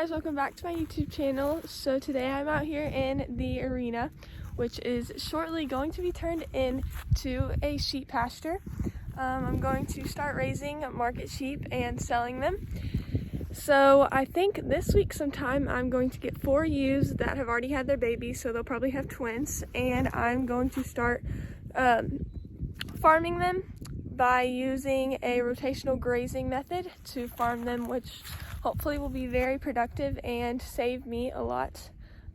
guys, welcome back to my YouTube channel. So today I'm out here in the arena, which is shortly going to be turned into a sheep pasture. I'm going to start raising market sheep and selling them. So I think this week sometime I'm going to get 4 ewes that have already had their babies, so they'll probably have twins, and I'm going to start farming them by using a rotational grazing method to farm them, which hopefully will be very productive and save me a lot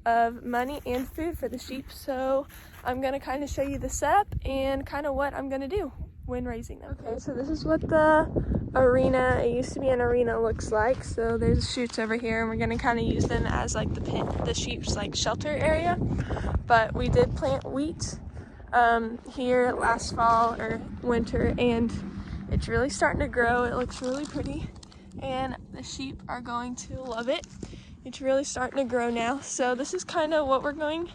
of money and food for the sheep. So I'm going to kind of show you the setup and kind of what I'm going to do when raising them. Okay, so this is what the arena, it used to be an arena, looks like. So there's chutes over here, and we're going to kind of use them as like the sheep's like shelter area. But we did plant wheat here last fall or winter, and it's really starting to grow. It looks really pretty, and the sheep are going to love it. It's really starting to grow now. So this is kind of what we're going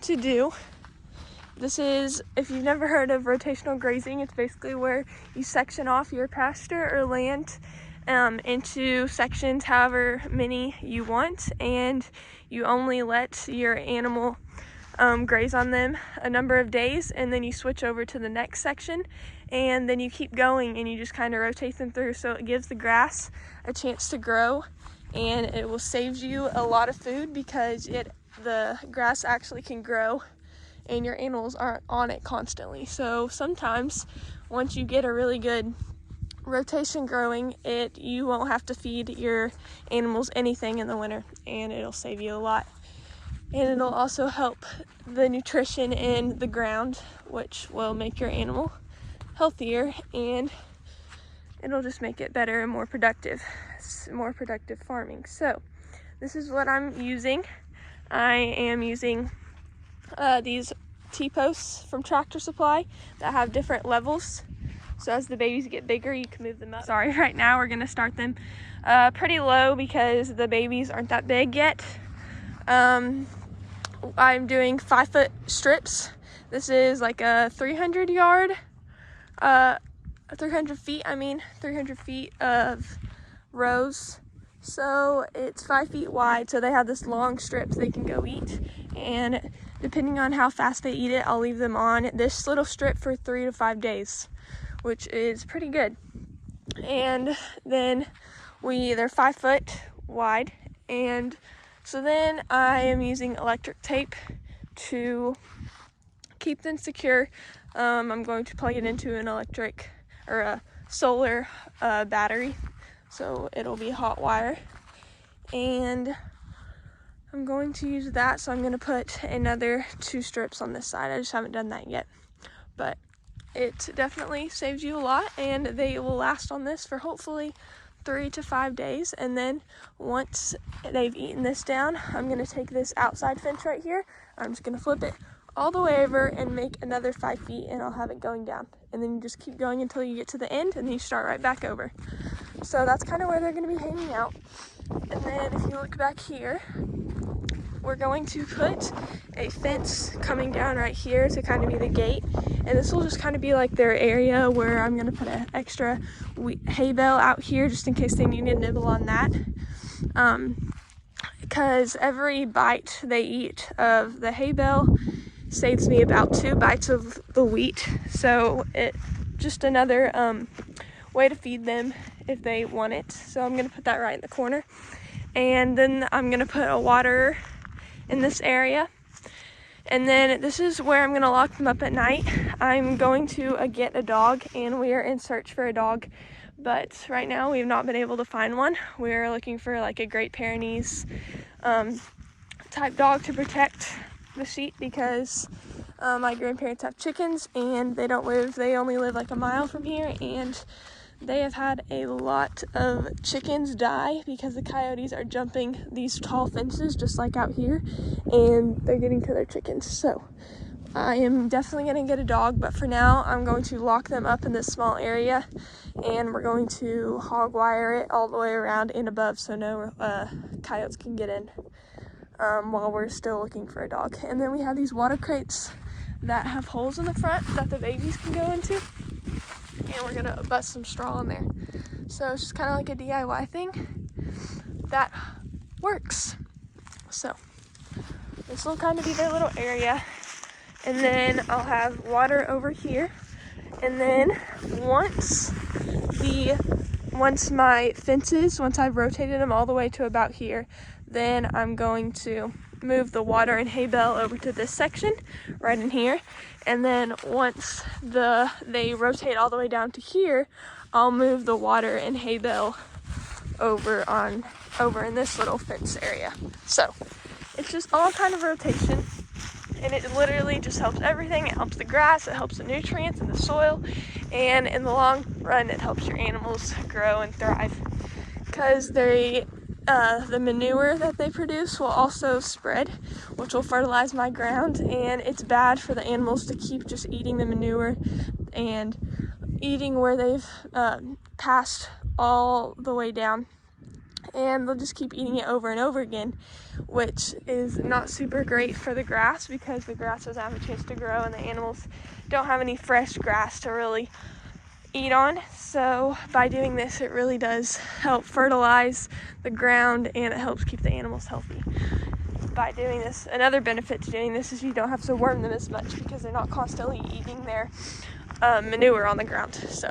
to do. This is, if you've never heard of rotational grazing, it's basically where you section off your pasture or land into sections, however many you want, and you only let your animal graze on them a number of days, and then you switch over to the next section, and then you keep going and you just kind of rotate them through, so it gives the grass a chance to grow, and it will save you a lot of food because the grass actually can grow and your animals aren't on it constantly. So sometimes once you get a really good rotation growing, you won't have to feed your animals anything in the winter, and it'll save you a lot. And it'll also help the nutrition in the ground, which will make your animal healthier, and it'll just make it better and more productive farming. So this is what I'm using. I am using these T-posts from Tractor Supply that have different levels. So as the babies get bigger, you can move them up. Sorry, right now we're gonna start them pretty low because the babies aren't that big yet. I'm doing 5-foot strips. This is like a 300 feet of rows. So it's 5 feet wide, so they have this long strips they can go eat, and depending on how fast they eat it, I'll leave them on this little strip for 3 to 5 days, which is pretty good. And then they're 5 foot wide, and so then I am using electric tape to keep them secure. I'm going to plug it into an electric or a solar battery, so it'll be hot wire, and I'm going to use that. So I'm going to put another 2 strips on this side. I just haven't done that yet, but it definitely saves you a lot, and they will last on this for hopefully 3 to 5 days. And then once they've eaten this down, I'm going to take this outside fence right here, I'm just going to flip it all the way over and make another 5 feet, and I'll have it going down, and then you just keep going until you get to the end, and then you start right back over. So that's kind of where they're going to be hanging out. And then if you look back here, we're going to put a fence coming down right here to kind of be the gate, and this will just kind of be like their area where I'm going to put an extra hay bale out here just in case they need to nibble on that, because every bite they eat of the hay bale saves me about 2 bites of the wheat. So it just another way to feed them if they want it. So I'm going to put that right in the corner, and then I'm going to put a water in this area, and then this is where I'm going to lock them up at night. I'm going to get a dog, and we are in search for a dog, but right now we have not been able to find one. We're looking for like a Great Pyrenees type dog to protect the sheep, because my grandparents have chickens, and they only live like a mile from here, and they have had a lot of chickens die because the coyotes are jumping these tall fences just like out here, and they're getting to their chickens. So I am definitely going to get a dog, but for now I'm going to lock them up in this small area, and we're going to hog wire it all the way around and above so no coyotes can get in while we're still looking for a dog. And then we have these water crates that have holes in the front that the babies can go into, and we're gonna bust some straw in there. So it's just kind of like a DIY thing. That works. So this will kind of be their little area. And then I'll have water over here. And then once I've rotated them all the way to about here, then I'm going to move the water and hay bale over to this section right in here. And then once they rotate all the way down to here, I'll move the water and hay bale over in this little fence area. So it's just all kind of rotation, and it literally just helps everything. It helps the grass, it helps the nutrients in the soil, and in the long run it helps your animals grow and thrive, because the manure that they produce will also spread, which will fertilize my ground, and it's bad for the animals to keep just eating the manure and eating where they've passed all the way down, and they'll just keep eating it over and over again, which is not super great for the grass, because the grass doesn't have a chance to grow and the animals don't have any fresh grass to really eat on. So by doing this, it really does help fertilize the ground, and it helps keep the animals healthy. By doing this, another benefit to doing this is you don't have to worm them as much, because they're not constantly eating their manure on the ground. So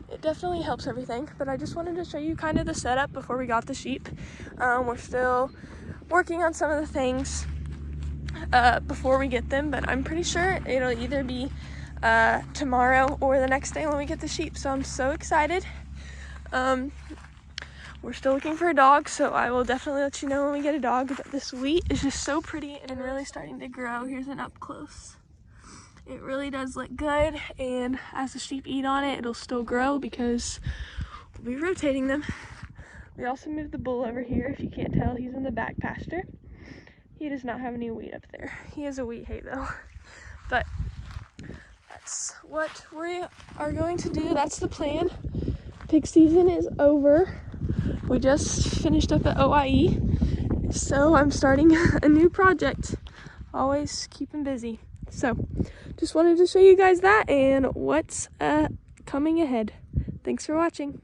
it definitely helps everything. But I just wanted to show you kind of the setup before we got the sheep. We're still working on some of the things before we get them, but I'm pretty sure it'll either be tomorrow or the next day when we get the sheep. So I'm so excited. We're still looking for a dog, so I will definitely let you know when we get a dog. But this wheat is just so pretty and really starting to grow. Here's an up close. It really does look good, and as the sheep eat on it, it'll still grow because we'll be rotating them. We also moved the bull over here. If you can't tell, he's in the back pasture. He does not have any wheat up there. He has a wheat hay though. But that's what we are going to do. That's the plan. Pig season is over. We just finished up at OIE, so I'm starting a new project. Always keeping busy. So just wanted to show you guys that and what's coming ahead. Thanks for watching.